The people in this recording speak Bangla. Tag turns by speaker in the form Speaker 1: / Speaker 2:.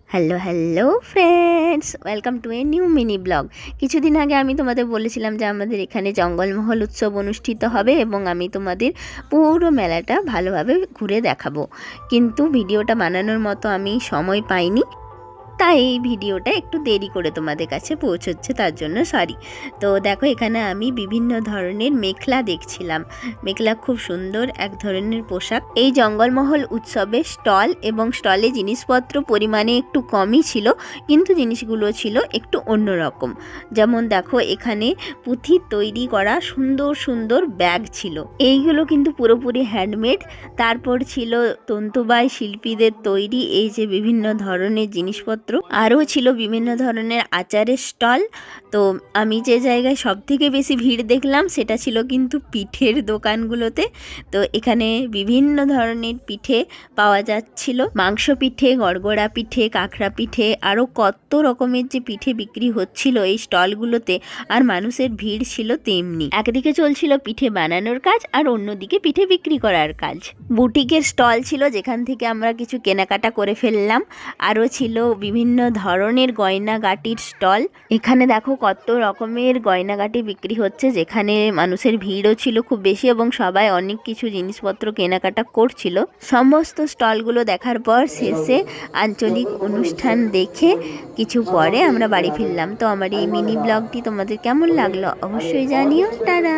Speaker 1: Hello hello friends, welcome to a new mini blog. কিছুদিন আগে আমি তোমাদের বলেছিলাম যে আমাদের এখানে জঙ্গলমহল উৎসব অনুষ্ঠিত হবে এবং আমি তোমাদের পুরো মেলাটা ভালোভাবে ঘুরে দেখাবো, কিন্তু ভিডিওটা বানানোর মতো আমি সময় পাইনি, তাই এই ভিডিওটা একটু দেরি করে তোমাদের কাছে পৌঁছচ্ছে, তার জন্য সরি। তো দেখো, এখানে আমি বিভিন্ন ধরনের মেখলা দেখছিলাম। মেখলা খুব সুন্দর এক ধরনের পোশাক। এই জঙ্গলমহল উৎসবে স্টল এবং স্টলে জিনিসপত্র পরিমাণে একটু কমই ছিল, কিন্তু জিনিসগুলো ছিল একটু অন্যরকম। যেমন দেখো, এখানে পুঁথির তৈরি করা সুন্দর সুন্দর ব্যাগ ছিল, এইগুলো কিন্তু পুরোপুরি হ্যান্ডমেড। তারপর ছিল তন্তুবাই শিল্পীদের তৈরি এই যে বিভিন্ন ধরনের জিনিসপত্র, আরও ছিল বিভিন্ন ধরনের আচারের স্টল। তো আমি যে জায়গায় সব থেকে বেশি ভিড় দেখলাম সেটা ছিল কিন্তু পিঠের দোকানগুলোতে। তো এখানে বিভিন্ন ধরনের পিঠে পাওয়া যাচ্ছিল, মাংস পিঠে, গড়গড়া পিঠে, কাঁকড়া পিঠে, আরও কত রকমের যে পিঠে বিক্রি হচ্ছিল এই স্টলগুলোতে। আর মানুষের ভিড় ছিল তেমনি, একদিকে চলছিল পিঠে বানানোর কাজ আর অন্যদিকে পিঠে বিক্রি করার কাজ। বুটিকের স্টল ছিল যেখান থেকে আমরা কিছু কেনাকাটা করে ফেললাম। আরও ছিল বিভিন্ন ধরনের গয়নাগাটির স্টল। এখানে দেখো কত রকমের গয়নাগাটি বিক্রি হচ্ছে, যেখানে মানুষের ভিড়ও ছিল খুব বেশি এবং সবাই অনেক কিছু জিনিসপত্র কেনাকাটা করছিল। সমস্ত স্টলগুলো দেখার পর শেষে আঞ্চলিক অনুষ্ঠান দেখে কিছু পরে আমরা বাড়ি ফিরলাম। তো আমার এই মিনি ব্লগটি তোমাদের কেমন লাগলো অবশ্যই জানিও। টাটা।